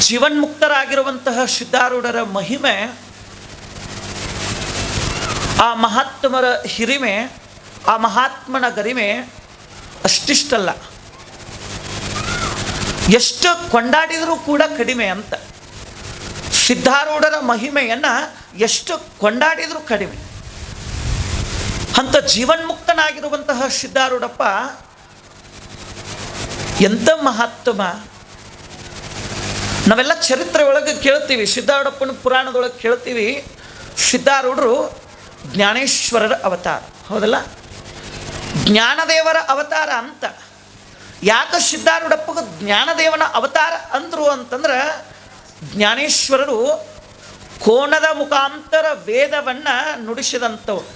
ಜೀವನ್ಮುಕ್ತರಾಗಿರುವಂತಹ ಸಿದ್ಧಾರೂಢರ ಮಹಿಮೆ, ಆ ಮಹಾತ್ಮರ ಹಿರಿಮೆ, ಆ ಮಹಾತ್ಮನ ಗರಿಮೆ ಅಷ್ಟಿಷ್ಟಲ್ಲ. ಎಷ್ಟು ಕೊಂಡಾಡಿದರೂ ಕೂಡ ಕಡಿಮೆ ಅಂತ. ಸಿದ್ಧಾರೂಢರ ಮಹಿಮೆಯನ್ನು ಎಷ್ಟು ಕೊಂಡಾಡಿದರೂ ಕಡಿಮೆ. ಅಂತ ಜೀವನ್ಮುಕ್ತನಾಗಿರುವಂತಹ ಸಿದ್ಧಾರೂಢಪ್ಪ ಎಂಥ ಮಹಾತ್ಮ. ನಾವೆಲ್ಲ ಚರಿತ್ರೆ ಒಳಗೆ ಕೇಳ್ತೀವಿ, ಸಿದ್ಧಾರೂಢಪ್ಪನ ಪುರಾಣದೊಳಗೆ ಕೇಳ್ತೀವಿ, ಸಿದ್ಧಾರೂಢರು ಜ್ಞಾನೇಶ್ವರರ ಅವತಾರ, ಹೌದಲ್ಲ? ಜ್ಞಾನದೇವರ ಅವತಾರ ಅಂತ. ಯಾಕೆ ಸಿದ್ಧಾರೂಢಪ್ಪಗೆ ಜ್ಞಾನದೇವನ ಅವತಾರ ಅಂದರು ಅಂತಂದ್ರೆ, ಜ್ಞಾನೇಶ್ವರರು ಕೋಣದ ಮುಖಾಂತರ ವೇದವನ್ನು ನುಡಿಸಿದಂಥವ್ರು.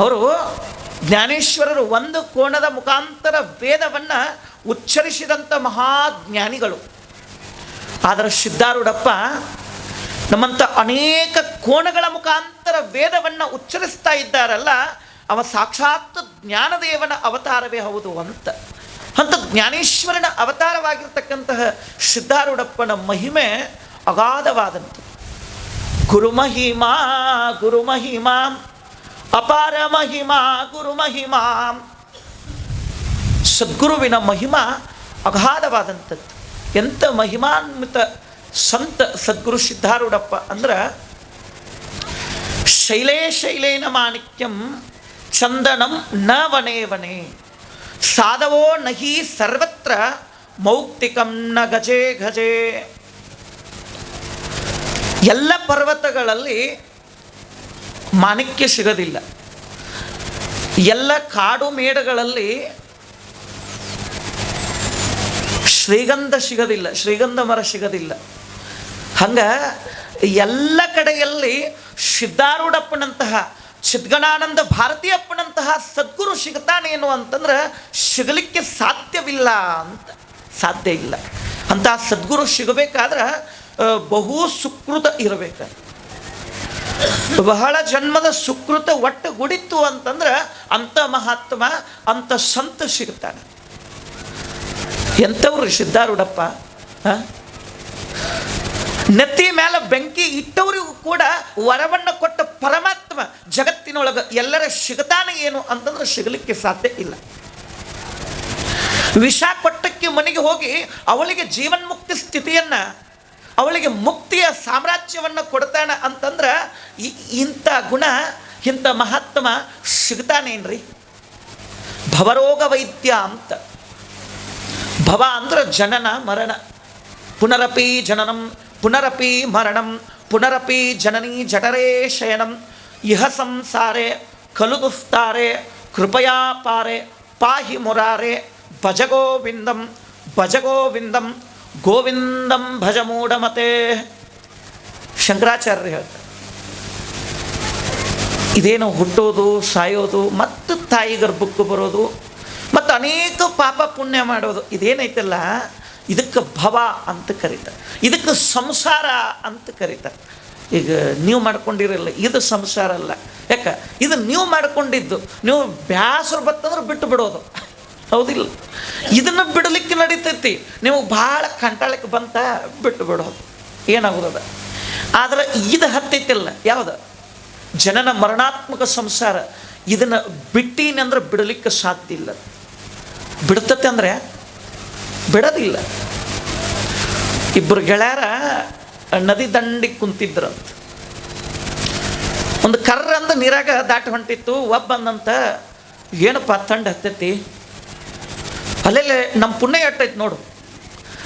ಅವರು ಜ್ಞಾನೇಶ್ವರರು ಒಂದು ಕೋಣದ ಮುಖಾಂತರ ವೇದವನ್ನು ಉಚ್ಚರಿಸಿದಂಥ ಮಹಾಜ್ಞಾನಿಗಳು. ಆದರೆ ಸಿದ್ಧಾರೂಢಪ್ಪ ನಮ್ಮಂಥ ಅನೇಕ ಕೋಣಗಳ ಮುಖಾಂತರ ವೇದವನ್ನು ಉಚ್ಚರಿಸ್ತಾ ಇದ್ದಾರಲ್ಲ, ಅವ ಸಾಕ್ಷಾತ್ ಜ್ಞಾನದೇವನ ಅವತಾರವೇ ಹೌದು ಅಂತ. ಅಂತ ಜ್ಞಾನೇಶ್ವರನ ಅವತಾರವಾಗಿರ್ತಕ್ಕಂತಹ ಸಿದ್ಧಾರೂಢಪ್ಪನ ಮಹಿಮೆ ಅಗಾಧವಾದಂಥ. ಗುರುಮಹಿಮಾ ಗುರುಮಹಿಮಾ ಅಪಾರ ಮಹಿಮಾ ಗುರುಮಹಿಮಾ. ಸದ್ಗುರುವಿನ ಮಹಿಮಾ ಅಗಾಧವಾದಂಥದ್ದು. ಎಂಥ ಮಹಿಮಾನ್ವಿತ ಸಂತ ಸದ್ಗುರು ಸಿದ್ಧಾರೂಢಪ್ಪ ಅಂದ್ರೆ, ಶೈಲೇ ಶೈಲೇನ ಮಾಣಿಕ್ಯಂ ಚಂದನಂ ನ ವನೇ ವನೇ ಸಾಧವೋ ನಹಿ ಸರ್ವತ್ರ ಮೌಕ್ತಿಕಂ ನ ಗಜೆ ಗಜೆ. ಎಲ್ಲ ಪರ್ವತಗಳಲ್ಲಿ ಮಾಣಿಕ್ಯ ಸಿಗೋದಿಲ್ಲ, ಎಲ್ಲ ಕಾಡು ಮೇಡುಗಳಲ್ಲಿ ಶ್ರೀಗಂಧ ಸಿಗೋದಿಲ್ಲ, ಶ್ರೀಗಂಧ ಮರ ಸಿಗೋದಿಲ್ಲ. ಹಂಗೆ ಎಲ್ಲ ಕಡೆಯಲ್ಲಿ ಸಿದ್ಧಾರೂಢಪ್ಪನಂತಹ, ಚಿದ್ಗಣಾನಂದ ಭಾರತೀಯಪ್ಪನಂತಹ ಸದ್ಗುರು ಸಿಗ್ತಾನೇನು ಅಂತಂದ್ರೆ ಸಿಗಲಿಕ್ಕೆ ಸಾಧ್ಯವಿಲ್ಲ ಅಂತ, ಸಾಧ್ಯ ಇಲ್ಲ. ಅಂತಹ ಸದ್ಗುರು ಸಿಗಬೇಕಾದ್ರೆ ಬಹು ಸುಕೃತ ಇರಬೇಕು. ಬಹಳ ಜನ್ಮದ ಸುಕೃತ ಒಟ್ಟು ಗುಡಿತು ಅಂತಂದ್ರೆ ಅಂಥ ಮಹಾತ್ಮ, ಅಂಥ ಸಂತ ಸಿಗ್ತಾನೆ. ಎಂಥವ್ರು ಸಿದ್ಧಾರೂಢಪ್ಪ? ನೆತ್ತಿ ಮೇಲೆ ಬೆಂಕಿ ಇಟ್ಟವರಿಗೂ ಕೂಡ ವರವನ್ನು ಕೊಟ್ಟ ಪರಮಾತ್ಮ ಜಗತ್ತಿನೊಳಗೆ ಎಲ್ಲರ ಸಿಗತಾನೆ ಏನು ಅಂತಂದ್ರೆ ಸಿಗಲಿಕ್ಕೆ ಸಾಧ್ಯ ಇಲ್ಲ. ವಿಷ ಕೊಟ್ಟಕ್ಕೆ ಮನೆಗೆ ಹೋಗಿ ಅವಳಿಗೆ ಜೀವನ್ಮುಕ್ತಿ ಸ್ಥಿತಿಯನ್ನು, ಅವಳಿಗೆ ಮುಕ್ತಿಯ ಸಾಮ್ರಾಜ್ಯವನ್ನು ಕೊಡ್ತಾನೆ ಅಂತಂದ್ರೆ ಇಂಥ ಗುಣ, ಇಂಥ ಮಹಾತ್ಮ ಸಿಗ್ತಾನೇನ್ರಿ? ಭವರೋಗ ವೈದ್ಯ ಅಂತ. ಭವ ಅಂದ್ರೆ ಜನನ ಮರಣ, ಪುನರಪಿ ಜನನಂ ಪುನರಪಿ ಮರಣಂ ಪುನರಪಿ ಜನನಿ ಜಠರೇ ಶಯನಂ ಇಹ ಸಂಸಾರೆ ಖಲು ದುಸ್ತಾರೆ ಕೃಪಯಾ ಪಾರೆ ಪಾಹಿ ಮುರಾರೆ ಭಜಗೋವಿಂದಂ ಭಜಗೋವಿಂದಂ ಗೋವಿಂದಂ ಭಜ ಮೂಢಮತೆ. ಶಂಕರಾಚಾರ್ಯರು ಹೇಳ್ತಾರೆ, ಇದೇನು ಹುಟ್ಟೋದು, ಸಾಯೋದು, ಮತ್ತು ತಾಯಿ ಗರ್ಭಕ್ಕೆ ಬರೋದು, ಮತ್ತು ಅನೇಕ ಪಾಪ ಪುಣ್ಯ ಮಾಡೋದು, ಇದೇನೈತಲ್ಲ ಇದಕ್ಕೆ ಭವ ಅಂತ ಕರೀತಾರೆ, ಇದಕ್ಕೆ ಸಂಸಾರ ಅಂತ ಕರೀತಾರೆ. ಈಗ ನೀವು ಮಾಡ್ಕೊಂಡಿರಲ್ಲ, ಇದು ಸಂಸಾರ ಅಲ್ಲ. ಯಾಕೆ? ಇದು ನೀವು ಮಾಡ್ಕೊಂಡಿದ್ದು. ನೀವು ಬ್ಯಾಸರು ಬತ್ತಂದ್ರೆ ಬಿಟ್ಟು ಬಿಡೋದು, ಹೌದಿಲ್ಲ? ಇದನ್ನು ಬಿಡಲಿಕ್ಕೆ ನಡೀತೈತಿ. ನೀವು ಭಾಳ ಕಂಟಾಳಕ್ಕೆ ಬಂತ ಬಿಟ್ಟು ಬಿಡೋದು, ಏನಾಗೋದ. ಆದರೆ ಇದು ಹತ್ತೈತಿಲ್ಲ, ಯಾವುದು? ಜನನ ಮರಣಾತ್ಮಕ ಸಂಸಾರ. ಇದನ್ನು ಬಿಟ್ಟೀನಂದ್ರೆ ಬಿಡಲಿಕ್ಕೆ ಸಾಧ್ಯ ಇಲ್ಲ. ಬಿಡ್ತತೆ ಅಂದರೆ ಬಿಡೋದಿಲ್ಲ. ಇಬ್ಬರು ಗೆಳೆಯರ ನದಿ ದಂಡಿಗೆ ಕುಂತಿದ್ರಂತ. ಒಂದು ಕರ್ರ ಅಂದ ನೀರಾಗ ದಾಟಿ ಹೊಂಟಿತ್ತು. ಒಬ್ಬಂದಂತ, ಏನಪ್ಪ ತಂಡ ಹತ್ತೈತಿ, ಅಲ್ಲೆಲ್ಲೇ ನಮ್ಮ ಪುಣ್ಯ ಎಟ್ಟೈತಿ ನೋಡು,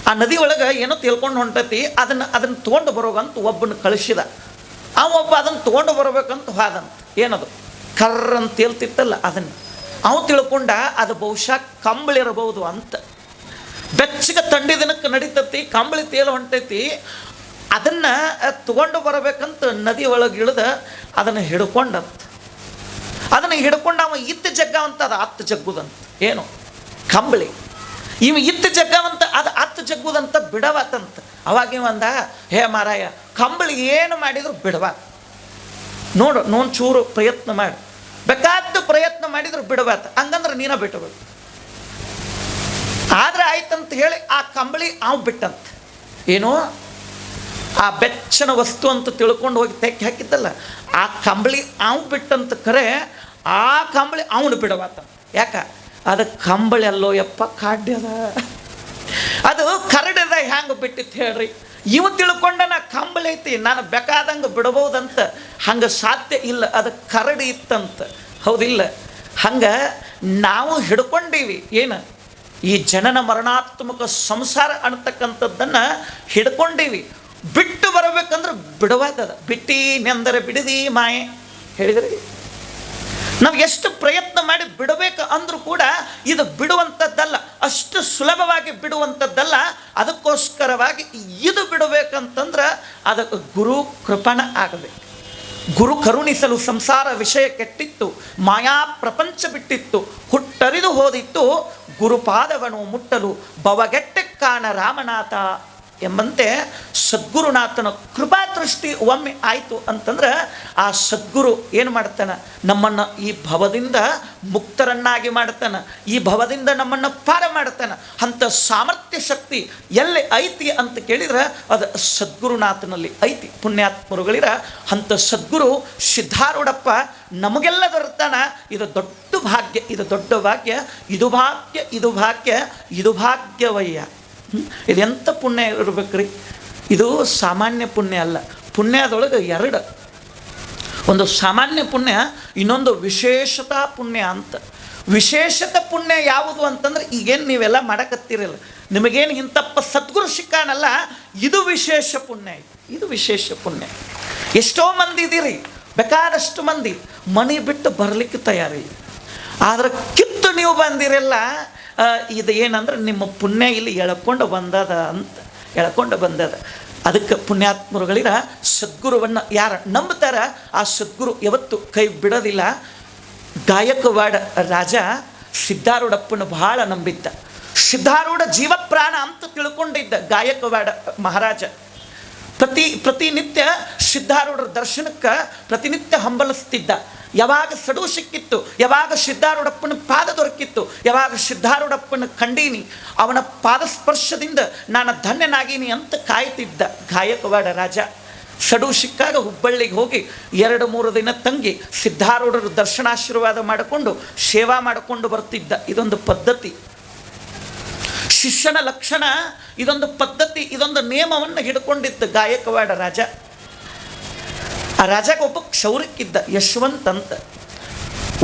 ಆ ನದಿ ಒಳಗೆ ಏನೋ ತಿಳ್ಕೊಂಡು ಹೊಂಟೈತಿ, ಅದನ್ನು ತೊಗೊಂಡು ಬರೋಗಂತ ಒಬ್ಬನ ಕಳಿಸಿದ. ಒಬ್ಬ ಅದನ್ನು ತೊಗೊಂಡು ಬರಬೇಕಂತ ಹೋದಂತ. ಏನದು ಕರ್ರ ಅಂತ ತೇಲ್ತಿತ್ತಲ್ಲ, ಅದನ್ನು ಅವು ತಿಳ್ಕೊಂಡ ಅದು ಬಹುಶಃ ಕಂಬಳಿರಬಹುದು ಅಂತ. ಬೆಚ್ಚಗೆ ಥಂಡಿ ದಿನಕ್ಕೆ ನಡೀತೈತಿ, ಕಂಬಳಿ ತೇಲು ಹೊಂಟೈತಿ, ಅದನ್ನು ತಗೊಂಡು ಬರಬೇಕಂತ ನದಿ ಒಳಗೆ ಇಳಿದ ಅದನ್ನು ಹಿಡ್ಕೊಂಡಂತ. ಅದನ್ನು ಹಿಡ್ಕೊಂಡು ಅವ ಇತ್ತು ಜಗ್ಗವಂತ, ಅದು ಹತ್ತು ಜಗ್ಗುದಂತ. ಏನು ಕಂಬಳಿ ಇವು ಇತ್ತು ಜಗ್ಗವಂತ, ಅದು ಹತ್ತು ಜಗ್ಗುದಂತ ಬಿಡವಾತಂತ. ಅವಾಗ ಇವಂದ, ಹೇ ಮಾರಾಯ, ಕಂಬಳಿ ಏನು ಮಾಡಿದ್ರು ಬಿಡವಾ, ನೋಡು ಚೂರು ಪ್ರಯತ್ನ ಮಾಡಿ, ಬೇಕಾದ್ದು ಪ್ರಯತ್ನ ಮಾಡಿದ್ರು ಬಿಡವಾತ, ಹಂಗಂದ್ರೆ ನೀನ ಬಿಟ್ಟಬೇಕು. ಆದ್ರೆ ಆಯ್ತಂತ ಹೇಳಿ ಆ ಕಂಬಳಿ ಅವ್ ಬಿಟ್ಟಂತ. ಏನೋ ಆ ಬೆಚ್ಚನ ವಸ್ತು ಅಂತ ತಿಳ್ಕೊಂಡು ಹೋಗಿ ತೆಕ್ಕಿ ಹಾಕಿದ್ದಲ್ಲ, ಆ ಕಂಬಳಿ ಅವ್ ಬಿಟ್ಟಂತ ಕರೆ ಆ ಕಂಬಳಿ ಅವನು ಬಿಡವಾತ. ಯಾಕ? ಅದು ಕಂಬಳಿ ಅಲ್ಲೋ ಯಪ್ಪ, ಕಾಡ್ಯದ, ಅದು ಕರಡದ. ಹ್ಯಾಂಗೆ ಬಿಟ್ಟಿತ್ತು ಹೇಳ್ರಿ? ಇವು ತಿಳ್ಕೊಂಡನ ಕಂಬಳಿ ಐತಿ ನಾನು ಬೇಕಾದಂಗೆ ಬಿಡಬಹುದಂತ. ಹಂಗೆ ಸಾಧ್ಯ ಇಲ್ಲ, ಅದು ಕರಡಿ ಇತ್ತಂತ. ಹೌದಿಲ್ಲ? ಹಂಗೆ ನಾವು ಹಿಡ್ಕೊಂಡೀವಿ ಏನು, ಈ ಜನನ ಮರಣಾತ್ಮಕ ಸಂಸಾರ ಅನ್ನತಕ್ಕಂಥದ್ದನ್ನು ಹಿಡ್ಕೊಂಡೀವಿ. ಬಿಟ್ಟು ಬರಬೇಕಂದ್ರೆ ಬಿಡವಾದದ. ಬಿಟ್ಟಿ ನೆಂದರೆ ಬಿಡದಿ ಮಾಯೆ ಹೇಳಿದ್ರಿ. ನಾವು ಎಷ್ಟು ಪ್ರಯತ್ನ ಮಾಡಿ ಬಿಡಬೇಕು ಅಂದರೂ ಕೂಡ ಇದು ಬಿಡುವಂಥದ್ದಲ್ಲ, ಅಷ್ಟು ಸುಲಭವಾಗಿ ಬಿಡುವಂಥದ್ದಲ್ಲ. ಅದಕ್ಕೋಸ್ಕರವಾಗಿ ಇದು ಬಿಡಬೇಕಂತಂದ್ರೆ ಅದಕ್ಕೆ ಗುರು ಕೃಪಣ ಆಗಬೇಕು. ಗುರು ಕರುಣಿಸಲು ಸಂಸಾರ ವಿಷಯ ಕೆಟ್ಟಿತ್ತು, ಮಾಯಾ ಪ್ರಪಂಚ ಬಿಟ್ಟಿತ್ತು, ಹುಟ್ಟರಿದು ಹೋದಿತ್ತು, ಗುರುಪಾದವನು ಮುಟ್ಟಲು ಭವಗೆಟ್ಟ ಕಾಣ ರಾಮನಾಥ ಎಂಬಂತೆ ಸದ್ಗುರುನಾಥನ ಕೃಪಾ ದೃಷ್ಟಿ ಒಮ್ಮೆ ಆಯಿತು ಅಂತಂದ್ರೆ ಆ ಸದ್ಗುರು ಏನು ಮಾಡ್ತಾನೆ? ನಮ್ಮನ್ನು ಈ ಭವದಿಂದ ಮುಕ್ತರನ್ನಾಗಿ ಮಾಡ್ತಾನೆ, ಈ ಭವದಿಂದ ನಮ್ಮನ್ನು ಪಾರ ಮಾಡ್ತಾನೆ. ಅಂಥ ಸಾಮರ್ಥ್ಯ ಶಕ್ತಿ ಎಲ್ಲಿ ಐತಿ ಅಂತ ಕೇಳಿದ್ರೆ ಅದು ಸದ್ಗುರುನಾಥನಲ್ಲಿ ಐತಿ. ಪುಣ್ಯಾತ್ಮರುಗಳಿರ ಅಂಥ ಸದ್ಗುರು ಸಿದ್ಧಾರೂಢಪ್ಪ ನಮಗೆಲ್ಲ ದೊರೆತಾನ. ಇದು ದೊಡ್ಡ ಭಾಗ್ಯ, ಇದು ದೊಡ್ಡ ಭಾಗ್ಯ, ಇದು ಭಾಗ್ಯ, ಇದು ಭಾಗ್ಯ, ಇದು ಭಾಗ್ಯವಯ್ಯ. ಇದೆಂಥ ಪುಣ್ಯ ಇರ್ಬೇಕ್ರಿ? ಇದು ಸಾಮಾನ್ಯ ಪುಣ್ಯ ಅಲ್ಲ. ಪುಣ್ಯದೊಳಗೆ ಎರಡು, ಒಂದು ಸಾಮಾನ್ಯ ಪುಣ್ಯ, ಇನ್ನೊಂದು ವಿಶೇಷತಾ ಪುಣ್ಯ ಅಂತ. ವಿಶೇಷತ ಪುಣ್ಯ ಯಾವುದು ಅಂತಂದ್ರೆ ಈಗೇನು ನೀವೆಲ್ಲ ಮಾಡಕತ್ತೀರಲ್ಲ, ನಿಮಗೇನು ಇಂಥಪ್ಪ ಸದ್ಗುರು ಸಿಕ್ಕಾನಲ್ಲ, ಇದು ವಿಶೇಷ ಪುಣ್ಯ. ಇದು ವಿಶೇಷ ಪುಣ್ಯ. ಎಷ್ಟೋ ಮಂದಿ ಇದ್ದೀರಿ, ಬೇಕಾದಷ್ಟು ಮಂದಿ ಮನೆ ಬಿಟ್ಟು ಬರಲಿಕ್ಕೆ ತಯಾರಿಲ್ಲ, ಆದ್ರೆ ಕಿತ್ತು ನೀವು ಬಂದಿರಲ್ಲ. ಇದು ಏನಂದ್ರೆ ನಿಮ್ಮ ಪುಣ್ಯ ಇಲ್ಲಿ ಎಳ್ಕೊಂಡು ಬಂದದ ಅಂತ, ಎಳ್ಕೊಂಡು ಬಂದದ. ಅದಕ್ಕೆ ಪುಣ್ಯಾತ್ಮರುಗಳಿರ ಸದ್ಗುರುವನ್ನು ಯಾರು ನಂಬ್ತಾರ ಆ ಸದ್ಗುರು ಯಾವತ್ತು ಕೈ ಬಿಡೋದಿಲ್ಲ. ಗಾಯಕವಾಡ ರಾಜ ಸಿದ್ಧಾರೂಢಪ್ಪನ ಬಹಳ ನಂಬಿದ್ದ. ಸಿದ್ಧಾರೂಢ ಜೀವಪ್ರಾಣ ಅಂತ ತಿಳ್ಕೊಂಡಿದ್ದ ಗಾಯಕವಾಡ ಮಹಾರಾಜ. ಪ್ರತಿನಿತ್ಯ ಸಿದ್ಧಾರೂಢರ ದರ್ಶನಕ್ಕೆ ಪ್ರತಿನಿತ್ಯ ಹಂಬಲಿಸ್ತಿದ್ದ. ಯಾವಾಗ ಸಡು ಸಿಕ್ಕಿತ್ತು, ಯಾವಾಗ ಸಿದ್ಧಾರೂಢಪ್ಪನ ಪಾದ ದೊರಕಿತ್ತು, ಯಾವಾಗ ಸಿದ್ಧಾರೂಢಪ್ಪನ ಕಂಡೀನಿ, ಅವನ ಪಾದಸ್ಪರ್ಶದಿಂದ ನಾನು ಧನ್ಯನಾಗೀನಿ ಅಂತ ಕಾಯ್ತಿದ್ದ ಗಾಯಕವಾಡ ರಾಜ. ಸಡು ಸಿಕ್ಕಾಗ ಹುಬ್ಬಳ್ಳಿಗೆ ಹೋಗಿ 2-3 ದಿನ ತಂಗಿ ಸಿದ್ಧಾರೂಢರ ದರ್ಶನಾಶೀರ್ವಾದ ಮಾಡಿಕೊಂಡು ಸೇವಾ ಮಾಡಿಕೊಂಡು ಬರ್ತಿದ್ದ. ಇದೊಂದು ಪದ್ಧತಿ, ಶಿಷ್ಯನ ಲಕ್ಷಣ, ಇದೊಂದು ಪದ್ಧತಿ, ಇದೊಂದು ನಿಯಮವನ್ನು ಹಿಡ್ಕೊಂಡಿದ್ದ ಗಾಯಕವಾಡ ರಾಜ. ಆ ರಾಜಗೆ ಒಬ್ಬ ಕ್ಷೌರಿಕಿದ್ದ, ಯಶವಂತ್ ಅಂತ.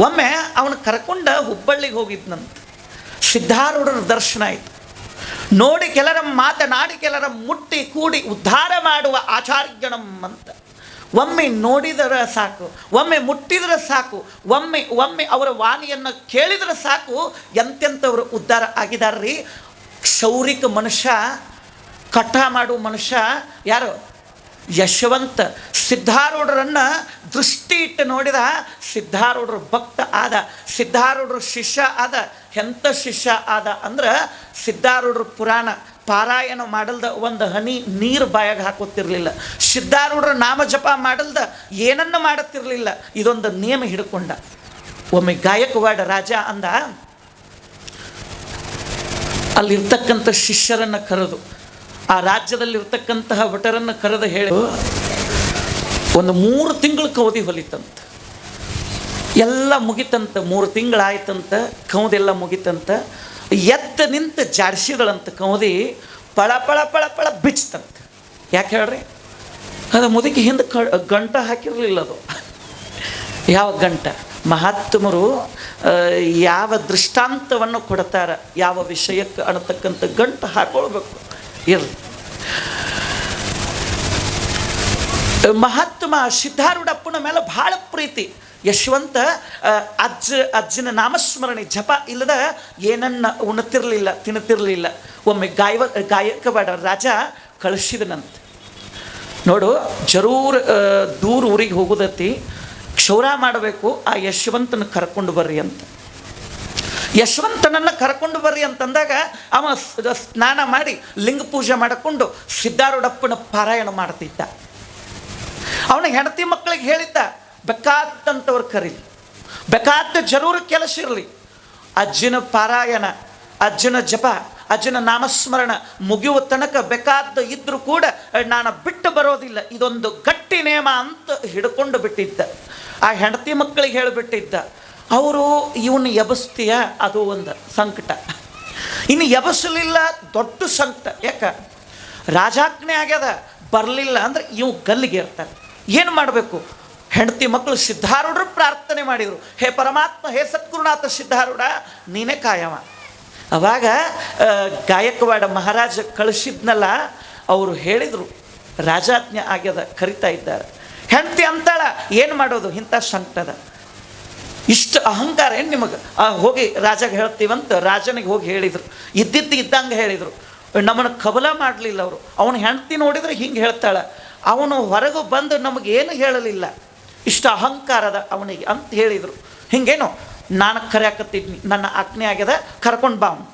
ಒಮ್ಮೆ ಅವನು ಕರ್ಕೊಂಡ ಹುಬ್ಬಳ್ಳಿಗೆ ಹೋಗಿದ್ನಂತ. ಸಿದ್ಧಾರೂಢರ ದರ್ಶನ ಆಯಿತು. ನೋಡಿ ಕೆಲರ ಮಾತನಾಡಿ ಕೆಲರ ಮುಟ್ಟಿ ಕೂಡಿ ಉದ್ಧಾರ ಮಾಡುವ ಆಚಾರ್ಯಣಂ ಅಂತ. ಒಮ್ಮೆ ನೋಡಿದರೆ ಸಾಕು, ಒಮ್ಮೆ ಮುಟ್ಟಿದರೆ ಸಾಕು, ಒಮ್ಮೆ ಅವರ ವಾಣಿಯನ್ನು ಕೇಳಿದರೆ ಸಾಕು, ಎಂತೆಂಥವರು ಉದ್ಧಾರ ಆಗಿದಾರ್ರಿ. ಕ್ಷೌರಿಕ ಮನುಷ್ಯ, ಕಟ ಮಾಡುವ ಮನುಷ್ಯ ಯಾರು? ಯಶವಂತ. ಸಿದ್ಧಾರೂಢರನ್ನು ದೃಷ್ಟಿ ಇಟ್ಟು ನೋಡಿದ, ಸಿದ್ಧಾರೂಢರ ಭಕ್ತ ಆದ, ಸಿದ್ಧಾರೂಢರ ಶಿಷ್ಯ ಆದ. ಎಂಥ ಶಿಷ್ಯ ಆದ ಅಂದ್ರೆ ಸಿದ್ಧಾರೂಢರ ಪುರಾಣ ಪಾರಾಯಣ ಮಾಡಲ್ದ ಒಂದು ಹನಿ ನೀರು ಬಾಯಾಗ ಹಾಕೋತಿರ್ಲಿಲ್ಲ, ಸಿದ್ಧಾರೂಢರ ನಾಮ ಜಪ ಮಾಡಲ್ದ ಏನನ್ನು ಮಾಡುತ್ತಿರಲಿಲ್ಲ. ಇದೊಂದು ನಿಯಮ ಹಿಡ್ಕೊಂಡ. ಒಮ್ಮೆ ಗಾಯಕವಾಡ ರಾಜ ಅಂದ, ಅಲ್ಲಿರ್ತಕ್ಕಂಥ ಶಿಷ್ಯರನ್ನು ಕರೆದು, ಆ ರಾಜ್ಯದಲ್ಲಿರ್ತಕ್ಕಂತಹ ಭಟರನ್ನು ಕರೆದು ಹೇಳಿ, ಒಂದು 3 ತಿಂಗಳು ಕೌದಿ ಹೊಲಿತಂತ. ಎಲ್ಲ ಮುಗಿತಂತ, 3 ತಿಂಗಳಾಯ್ತಂತ, ಕೌದೆಲ್ಲ ಮುಗಿತಂತ. ಎತ್ತ ನಿಂತು ಜಾಡಿಸಿದಳಂತ ಕೌದಿ, ಪಳ ಪಳ ಪಳ ಪಳ ಬಿಚ್ಚತಂತ. ಯಾಕೆ ಹೇಳ್ರಿ? ಅದು ಮುದುಕಿ ಹಿಂದೆ ಗಂಟ ಹಾಕಿರಲಿಲ್ಲ. ಅದು ಯಾವ ಗಂಟ? ಮಹಾತ್ಮರು ಯಾವ ದೃಷ್ಟಾಂತವನ್ನು ಕೊಡ್ತಾರೆ, ಯಾವ ವಿಷಯಕ್ಕೆ ಅನ್ನತಕ್ಕಂಥ ಗಂಟು ಹಾಕೊಳ್ಬೇಕು ಇರಲಿ. ಮಹಾತ್ಮ ಸಿದ್ಧಾರೂಢಪ್ಪನ ಮೇಲೆ ಭಾಳ ಪ್ರೀತಿ. ಯಶವಂತ ಅಜ್ಜನ ನಾಮಸ್ಮರಣೆ ಜಪ ಇಲ್ಲದ ಏನನ್ನ ಉಣ್ತಿರ್ಲಿಲ್ಲ, ತಿನ್ನುತ್ತಿರಲಿಲ್ಲ. ಒಮ್ಮೆ ಗಾಯಕವಾಡ ರಾಜ ಕಳಿಸಿದನಂತೆ. ನೋಡು, ಜರೂರ್ ದೂರ ಊರಿಗೆ ಹೋಗೋದತ್ತಿ, ಕ್ಷೌರ ಮಾಡಬೇಕು, ಆ ಯಶವಂತನ ಕರ್ಕೊಂಡು ಬರ್ರಿ ಅಂತ. ಯಶವಂತನನ್ನು ಕರ್ಕೊಂಡು ಬರ್ರಿ ಅಂತಂದಾಗ ಅವ ಸ್ನಾನ ಮಾಡಿ ಲಿಂಗ ಪೂಜೆ ಮಾಡಿಕೊಂಡು ಸಿದ್ಧಾರೂಢಪ್ಪನ ಪಾರಾಯಣ ಮಾಡ್ತಿದ್ದ. ಅವನ ಹೆಂಡತಿ ಮಕ್ಕಳಿಗೆ ಹೇಳಿದ್ದ, ಬೇಕಾದಂಥವ್ರು ಕರೀಲಿ, ಬೇಕಾದ ಜರೂರು ಕೆಲಸ ಇರಲಿ, ಅಜ್ಜನ ಪಾರಾಯಣ, ಅಜ್ಜನ ಜಪ, ಅಜ್ಜನ ನಾಮಸ್ಮರಣ ಮುಗಿಯುವ ತನಕ ಬೇಕಾದ ಇದ್ದರೂ ಕೂಡ ನಾನು ಬಿಟ್ಟು ಬರೋದಿಲ್ಲ, ಇದೊಂದು ಗಟ್ಟಿ ನೇಮ ಅಂತ ಹಿಡ್ಕೊಂಡು ಬಿಟ್ಟಿದ್ದ. ಆ ಹೆಂಡತಿ ಮಕ್ಕಳಿಗೆ ಹೇಳಿಬಿಟ್ಟಿದ್ದ. ಅವರು ಇವನು ಎಬಸ್ತೀಯ, ಅದು ಒಂದು ಸಂಕಟ. ಇನ್ನು ಎಬಸಲಿಲ್ಲ, ದೊಡ್ಡ ಸಂಕಟ. ಯಾಕೆ? ರಾಜಾಜ್ಞೆ ಆಗ್ಯದ, ಬರಲಿಲ್ಲ ಅಂದ್ರೆ ಇವು ಗಲ್ಲಿಗೆ ಇರ್ತಾರೆ. ಏನು ಮಾಡಬೇಕು? ಹೆಂಡತಿ ಮಕ್ಕಳು ಸಿದ್ಧಾರೂಢರು ಪ್ರಾರ್ಥನೆ ಮಾಡಿದರು, ಹೇ ಪರಮಾತ್ಮ, ಹೇ ಸದ್ಗುರುನಾಥ ಸಿದ್ಧಾರೂಢ, ನೀನೇ ಕಾಯವ. ಅವಾಗ ಗಾಯಕ್ವಾಡ ಮಹಾರಾಜ ಕಳಿಸಿದ್ನಲ್ಲ, ಅವರು ಹೇಳಿದರು, ರಾಜಾಜ್ಞೆ ಆಗ್ಯದ, ಕರಿತಾ ಇದ್ದಾರೆ. ಹೆಂಡತಿ ಅಂತಾಳ, ಏನು ಮಾಡೋದು, ಇಂಥ ಸಂಕಟದ, ಇಷ್ಟು ಅಹಂಕಾರ ಏನು ನಿಮಗೆ? ಹೋಗಿ ರಾಜಗೆ ಹೇಳ್ತೀವಂತ ರಾಜನಿಗೆ ಹೋಗಿ ಹೇಳಿದರು. ಇದ್ದಂಗೆ ಹೇಳಿದರು. ನಮ್ಮನ್ನು ಕಬಲ ಮಾಡಲಿಲ್ಲ ಅವರು. ಅವನು ಹೆಂಡತಿ ನೋಡಿದರೆ ಹಿಂಗೆ ಹೇಳ್ತಾಳೆ, ಅವನು ಹೊರಗೆ ಬಂದು ನಮಗೇನು ಹೇಳಲಿಲ್ಲ, ಇಷ್ಟು ಅಹಂಕಾರದ ಅವನಿಗೆ ಅಂತ ಹೇಳಿದರು. ಹಿಂಗೇನು ನಾನು ಕರೆಯಾಕತ್ತಿದ್ನಿ, ನನ್ನ ಆಜ್ಞೆ ಆಗ್ಯದ, ಕರ್ಕೊಂಡು ಬಾ ಅವನು.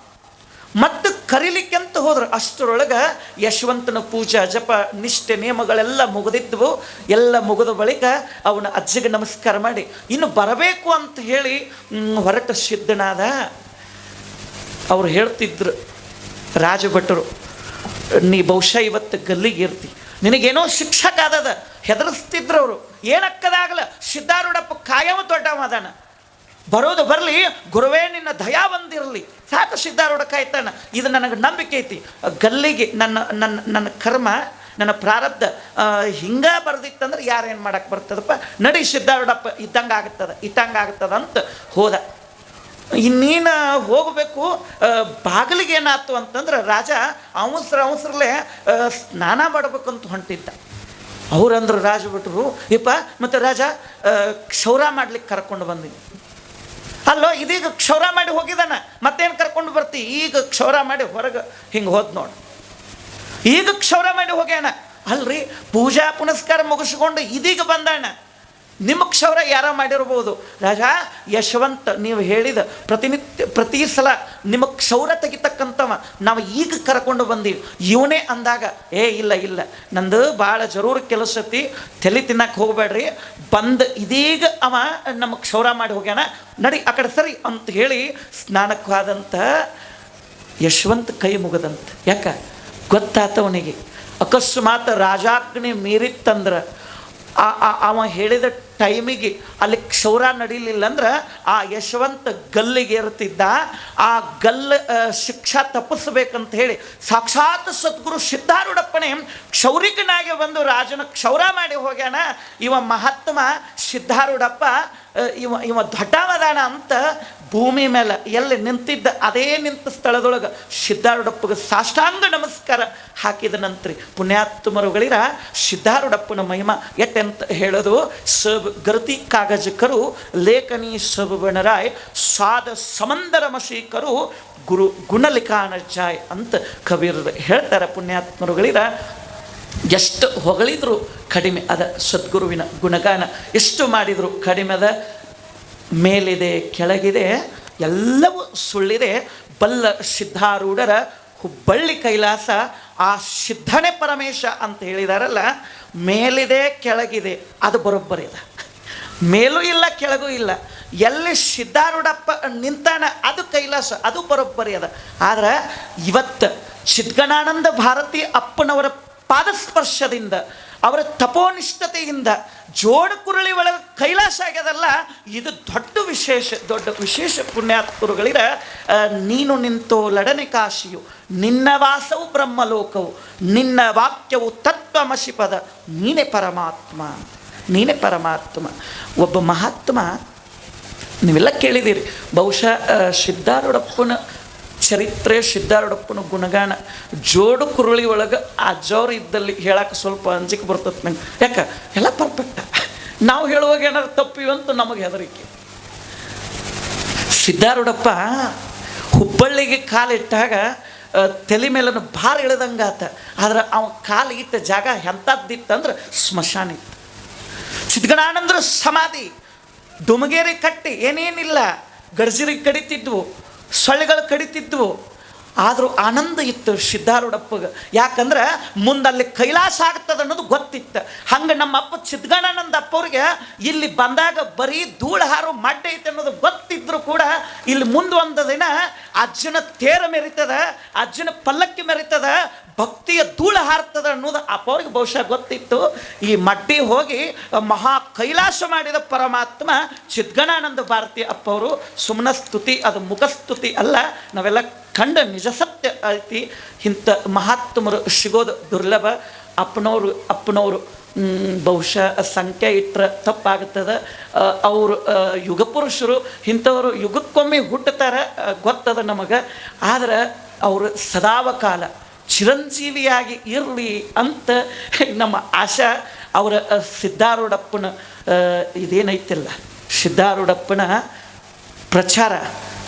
ಮತ್ತು ಕರೀಲಿಕ್ಕೆ ಅಂತ ಹೋದ್ರು. ಅಷ್ಟರೊಳಗೆ ಯಶವಂತನ ಪೂಜಾ ಜಪ ನಿಷ್ಠೆ ನಿಯಮಗಳೆಲ್ಲ ಮುಗಿದಿದ್ವು. ಎಲ್ಲ ಮುಗಿದ ಬಳಿಕ ಅವನ ಅಜ್ಜಿಗೆ ನಮಸ್ಕಾರ ಮಾಡಿ ಇನ್ನು ಬರಬೇಕು ಅಂತ ಹೇಳಿ ಹೊರಟ ಸಿದ್ಧನಾದ. ಅವ್ರು ಹೇಳ್ತಿದ್ರು ರಾಜಭಟರು, ನೀ ಬಹುಶಃ ಇವತ್ತು ಗಲ್ಲಿಗೆ ಇರ್ತಿ, ನಿನಗೇನೋ ಶಿಕ್ಷಕಾದದ. ಹೆದರಿಸ್ತಿದ್ರು ಅವರು. ಏನಕ್ಕದಾಗಲ್ಲ, ಸಿದ್ಧಾರೂಢಪ್ಪ ಕಾಯವ ದೊಡ್ಡವದಾನ, ಬರೋದು ಬರಲಿ, ಗುರುವೇ ನಿನ್ನ ದಯಾ ಬಂದಿರಲಿ, ಸಾಕು ಸಿದ್ಧಾರೂಢ ಕಾಯ್ತಾನ, ಇದು ನನಗೆ ನಂಬಿಕೆ ಐತಿ. ಗಲ್ಲಿಗೆ ನನ್ನ ಕರ್ಮ, ನನ್ನ ಪ್ರಾರಬ್ಧ ಹಿಂಗೆ ಬರ್ದಿತ್ತಂದ್ರೆ ಯಾರೇನು ಮಾಡಕ್ಕೆ ಬರ್ತದಪ್ಪ, ನಡಿ ಸಿದ್ಧಾರೂಢಪ್ಪ, ಇದ್ದಂಗೆ ಆಗ್ತದ ಅಂತ ಹೋದ. ಇನ್ನೇನು ಹೋಗಬೇಕು. ಬಾಗಿಲಿಗೆ ಏನಾಯ್ತು ಅಂತಂದ್ರೆ ರಾಜ ಅವಸರಲ್ಲೇ ಸ್ನಾನ ಮಾಡಬೇಕಂತ ಹೊಂಟಿದ್ದ. ಅವ್ರಂದ್ರು ರಾಜಭಟ್ರು, ಇಪ್ಪ ಮತ್ತು ರಾಜ ಕ್ಷೌರ ಮಾಡ್ಲಿಕ್ಕೆ ಕರ್ಕೊಂಡು ಬಂದಿನಿ. ಅಲ್ಲೋ, ಇದೀಗ ಕ್ಷೌರ ಮಾಡಿ ಹೋಗಿದ್ದಾನ, ಮತ್ತೇನು ಕರ್ಕೊಂಡು ಬರ್ತಿ? ಈಗ ಕ್ಷೌರ ಮಾಡಿ ಹೊರಗೆ ಹಿಂಗೆ ಹೋದ್ ನೋಡಿ, ಈಗ ಕ್ಷೌರ ಮಾಡಿ ಹೋಗ್ಯಾನ. ಅಲ್ರಿ, ಪೂಜಾ ಪುನಸ್ಕಾರ ಮುಗಿಸ್ಕೊಂಡು ಇದೀಗ ಬಂದಾಣ. ನಿಮ್ಮ ಕ್ಷೌರ ಯಾರೋ ಮಾಡಿರ್ಬೋದು. ರಾಜ ಯಶವಂತ, ನೀವು ಹೇಳಿದ ಪ್ರತಿ ಸಲ ನಿಮ್ಮ ಕ್ಷೌರ ತೆಗಿತಕ್ಕಂಥವ ನಾವು ಈಗ ಕರ್ಕೊಂಡು ಬಂದೀವಿ, ಇವನೇ ಅಂದಾಗ, ಇಲ್ಲ ನಂದು ಭಾಳ ಜರೂರು ಕೆಲಸ ಐತಿ, ತಲೆ ತಿನ್ನಕ್ಕೆ ಹೋಗಬೇಡ್ರಿ, ಬಂದು ಇದೀಗ ಅವ ನಮ್ಮ ಕ್ಷೌರ ಮಾಡಿ ಹೋಗ್ಯಾನ, ನಡಿ ಆ ಕಡೆ ಸರಿ ಅಂತ ಹೇಳಿ ಸ್ನಾನಕ್ಕೆ ಹೋದಂಥ ಯಶವಂತ ಕೈ ಮುಗದಂತ. ಯಾಕೆ ಗೊತ್ತಾತವನಿಗೆ, ಅಕಸ್ಮಾತ್ ರಾಜಾಜ್ಞೆ ಮೀರಿತ್ತಂದ್ರೆ ಅವ ಹೇಳಿದ ಟೈಮಿಗೆ ಅಲ್ಲಿ ಕ್ಷೌರ ನಡೀಲಿಲ್ಲ ಅಂದ್ರೆ ಆ ಯಶವಂತ ಗಲ್ಲಿಗೆ ಇರ್ತಿದ್ದ. ಆ ಗಲ್ಲ ಶಿಕ್ಷಾ ತಪ್ಪಿಸ್ಬೇಕಂತ ಹೇಳಿ ಸಾಕ್ಷಾತ್ ಸದ್ಗುರು ಸಿದ್ಧಾರೂಢಪ್ಪನೇ ಕ್ಷೌರಿಕನಾಗಿ ಬಂದು ರಾಜನ ಕ್ಷೌರ ಮಾಡಿ ಹೋಗ್ಯಾನ. ಇವ ಮಹಾತ್ಮ ಸಿದ್ಧಾರೂಢಪ್ಪ, ಇವ ದೊಡ್ಡವದಾನ ಅಂತ ಭೂಮಿ ಮೇಲೆ ಎಲ್ಲಿ ನಿಂತಿದ್ದ ಅದೇ ನಿಂತ ಸ್ಥಳದೊಳಗೆ ಸಿದ್ಧಾರೂಢಪ್ಪಗೆ ಸಾಷ್ಟಾಂಗ ನಮಸ್ಕಾರ ಹಾಕಿದ ನಂತರ ಪುಣ್ಯಾತ್ಮರುಗಳಿರ ಸಿದ್ಧಾರೂಢಪ್ಪನ ಮಹಿಮಾ ಎಟ್ಟೆಂತ ಹೇಳೋದು. ಸಬ್ ಗರತಿ ಕಾಗಜ ಕರು ಲೇಖನಿ ಸಬ್ ಬಣರಾಯ್ ಸ್ವಾದ ಸಮಂದರ ಮಶೀಕರು ಗುರು ಗುಣಲಿಖಾನ ಜಾಯ್ ಅಂತ ಕಬೀರರು ಹೇಳ್ತಾರೆ. ಪುಣ್ಯಾತ್ಮರುಗಳಿರ ಎಷ್ಟು ಹೊಗಳಿದ್ರು ಕಡಿಮೆ ಅದ, ಸದ್ಗುರುವಿನ ಗುಣಗಾನ ಎಷ್ಟು ಮಾಡಿದರು ಕಡಿಮೆ ಅದ. ಮೇಲಿದೆ ಕೆಳಗಿದೆ ಎಲ್ಲವೂ ಸುಳ್ಳಿದೆ. ಬಲ್ಲ ಸಿದ್ಧಾರೂಢರ ಹುಬ್ಬಳ್ಳಿ ಕೈಲಾಸ ಆ ಸಿದ್ಧನೇ ಪರಮೇಶ ಅಂತ ಹೇಳಿದಾರಲ್ಲ, ಮೇಲಿದೆ ಕೆಳಗಿದೆ ಅದು ಬರೋಬ್ಬರಿ ಅದ. ಮೇಲೂ ಇಲ್ಲ ಕೆಳಗೂ ಇಲ್ಲ. ಎಲ್ಲಿ ಸಿದ್ಧಾರೂಢಪ್ಪ ನಿಂತಾನ ಅದು ಕೈಲಾಸ, ಅದು ಬರೋಬ್ಬರಿ ಅದ. ಆದ್ರೆ ಇವತ್ತು ಚಿದ್ಗಣಾನಂದ ಭಾರತಿ ಅಪ್ಪನವರ ಪಾದಸ್ಪರ್ಶದಿಂದ, ಅವರ ತಪೋನಿಷ್ಠತೆಯಿಂದ ಜೋಡಕುರಳಿ ಒಳಗೆ ಕೈಲಾಸ ಆಗ್ಯದಲ್ಲ, ಇದು ದೊಡ್ಡ ವಿಶೇಷ ಪುಣ್ಯಾತ್ಮರುಗಳಿರ. ನೀನು ನಿಂತೋ ಲಡನೆ ಕಾಶಿಯು, ನಿನ್ನ ವಾಸವು ಬ್ರಹ್ಮಲೋಕವು, ನಿನ್ನ ವಾಕ್ಯವು ತತ್ವಮಸಿ ಪದ, ನೀನೇ ಪರಮಾತ್ಮ. ಒಬ್ಬ ಮಹಾತ್ಮ, ನೀವೆಲ್ಲ ಕೇಳಿದ್ದೀರಿ ಬಹುಶಃ ಸಿದ್ಧಾರೂಢಪ್ಪನ ಚರಿತ್ರೆ, ಸಿದ್ಧಾರೂಢಪ್ಪನ ಗುಣಗಾನ ಜೋಡು ಕುರುಳಿ ಒಳಗೆ ಅಜ್ಜವ್ರು ಇದ್ದಲ್ಲಿ ಹೇಳಕ್ಕೆ ಸ್ವಲ್ಪ ಅಂಜಿಕೆ ಬರ್ತದೆ ನಂಗೆ. ಯಾಕೆ ಎಲ್ಲ ಪರ್ಫೆಕ್ಟ, ನಾವು ಹೇಳುವಾಗ ಏನಾದ್ರು ತಪ್ಪಿವಂತೂ ನಮಗೆ ಹೆದರಿಕೆ. ಸಿದ್ಧಾರೂಢಪ್ಪ ಹುಬ್ಬಳ್ಳಿಗೆ ಕಾಲಿಟ್ಟಾಗ ತಲೆ ಮೇಲನ್ನು ಭಾರ ಇಳ್ದಂಗಾತ. ಆದ್ರೆ ಅವ ಕಾಲು ಇಟ್ಟ ಜಾಗ ಎಂಥದ್ದಿತ್ತಂದ್ರೆ ಸ್ಮಶಾನ ಇತ್ತು. ಸಿದ್ಧಗಣಾನಂದ್ರ ಸಮಾಧಿ ದುಮಗೇರಿ ಕಟ್ಟಿ ಏನೇನಿಲ್ಲ, ಗರ್ಜಿರಿಗೆ ಕಡಿತಿದ್ವು, ಸೊಳ್ಳೆಗಳು ಕಡಿತಿದ್ವು. ಆದರೂ ಆನಂದ ಇತ್ತು ಸಿದ್ಧಾರೂಢಪ್ಪಗೆ. ಯಾಕಂದ್ರೆ ಮುಂದಲ್ಲಿ ಕೈಲಾಸ ಆಗ್ತದೆ ಅನ್ನೋದು ಗೊತ್ತಿತ್ತು. ಹಂಗೆ ನಮ್ಮ ಅಪ್ಪ ಚಿದ್ಗಣಾನಂದ ಅಪ್ಪವ್ರಿಗೆ ಇಲ್ಲಿ ಬಂದಾಗ ಬರೀ ಧೂಳು ಹಾರು ಮಡ್ಡೆ ಐತೆ ಅನ್ನೋದು ಗೊತ್ತಿದ್ರು ಕೂಡ ಇಲ್ಲಿ ಮುಂದೆ ಒಂದು ದಿನ ಅಜ್ಜನ ತೇರ ಮೆರಿತದ, ಅಜ್ಜನ ಪಲ್ಲಕ್ಕಿ ಮೆರಿತದ, ಭಕ್ತಿಯ ಧೂಳು ಹಾರ್ತದ ಅನ್ನೋದು ಅಪ್ಪವ್ರಿಗೆ ಬಹುಶಃ ಗೊತ್ತಿತ್ತು. ಈ ಮಡ್ಡಿ ಹೋಗಿ ಮಹಾ ಕೈಲಾಸ ಮಾಡಿದ ಪರಮಾತ್ಮ ಚಿದ್ಗಣಾನಂದ ಭಾರತಿ ಅಪ್ಪವರು. ಸುಮ್ಮನ ಸ್ತುತಿ, ಅದು ಮುಖಸ್ತುತಿ ಅಲ್ಲ, ನಾವೆಲ್ಲ ಕಂಡ ನಿಜ ಸತ್ಯ ಐತಿ. ಇಂಥ ಮಹಾತ್ಮರು ಸಿಗೋದು ದುರ್ಲಭ. ಅಪ್ಪನವರು ಬಹುಶಃ ಸಂಖ್ಯೆ ಇಟ್ಟರೆ ತಪ್ಪಾಗುತ್ತದೆ. ಅವರು ಯುಗಪುರುಷರು, ಇಂಥವರು ಯುಗಕ್ಕೊಮ್ಮೆ ಹುಟ್ಟುತ್ತಾರೆ ಗೊತ್ತದ ನಮಗೆ. ಆದರೆ ಅವರು ಸದಾವಕಾಲ ಚಿರಂಜೀವಿಯಾಗಿ ಇರಲಿ ಅಂತ ನಮ್ಮ ಆಶಾ. ಅವರ ಸಿದ್ಧಾರೂಢಪ್ಪನ ಇದೇನೈತಿಲ್ಲ, ಸಿದ್ಧಾರೂಢಪ್ಪನ ಪ್ರಚಾರ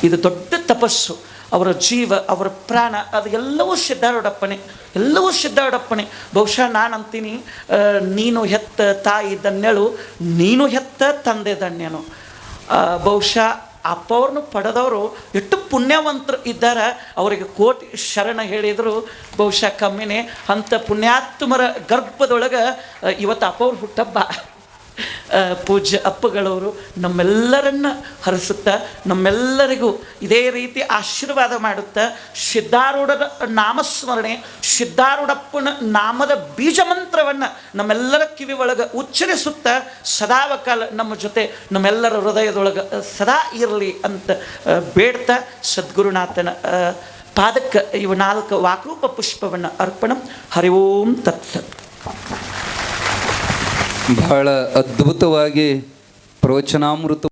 ಇದು ದೊಡ್ಡ ತಪಸ್ಸು. ಅವರ ಜೀವ, ಅವರ ಪ್ರಾಣ, ಅದು ಎಲ್ಲವೂ ಸಿದ್ಧಾರೂಢಪ್ಪನೇ, ಎಲ್ಲವೂ ಸಿದ್ಧಾರೂಢಪ್ಪನೇ. ಬಹುಶಃ ನಾನು ಅಂತೀನಿ, ನೀನು ಹೆತ್ತ ತಾಯಿ ಧನ್ಯಳು, ನೀನು ಹೆತ್ತ ತಂದೆ ಧನ್ಯನು. ಬಹುಶಃ ಅಪ್ಪವ್ರನ್ನು ಪಡೆದವರು ಎಷ್ಟು ಪುಣ್ಯವಂತರು ಇದ್ದಾರೆ. ಅವರಿಗೆ ಕೋಟಿ ಶರಣ ಹೇಳಿದರು ಬಹುಶಃ ಕಮ್ಮಿನೇ. ಅಂಥ ಪುಣ್ಯಾತ್ಮರ ಗರ್ಭದೊಳಗೆ ಇವತ್ತು ಅಪ್ಪವ್ರು ಹುಟ್ಟಬ್ಬ. ಪೂಜ್ಯ ಅಪ್ಪಗಳವರು ನಮ್ಮೆಲ್ಲರನ್ನ ಹರಿಸುತ್ತಾ, ನಮ್ಮೆಲ್ಲರಿಗೂ ಇದೇ ರೀತಿ ಆಶೀರ್ವಾದ ಮಾಡುತ್ತಾ, ಸಿದ್ಧಾರೂಢರ ನಾಮಸ್ಮರಣೆ, ಸಿದ್ಧಾರೂಢಪ್ಪನ ನಾಮದ ಬೀಜ ಮಂತ್ರವನ್ನು ನಮ್ಮೆಲ್ಲರ ಕಿವಿ ಒಳಗೆ ಉಚ್ಚರಿಸುತ್ತಾ ಸದಾವಕಾಲ ನಮ್ಮ ಜೊತೆ ನಮ್ಮೆಲ್ಲರ ಹೃದಯದೊಳಗೆ ಸದಾ ಇರಲಿ ಅಂತ ಬೇಡ್ತಾ ಸದ್ಗುರುನಾಥನ ಪಾದಕ್ಕೆ ಇವು 4 ವಾಕರೂಪ ಪುಷ್ಪವನ್ನು ಅರ್ಪಣ. ಹರಿ ಓಂ ತತ್ಸತ್. ಬಹಳ ಅದ್ಭುತವಾಗಿ ಪ್ರವಚನಾಮೃತ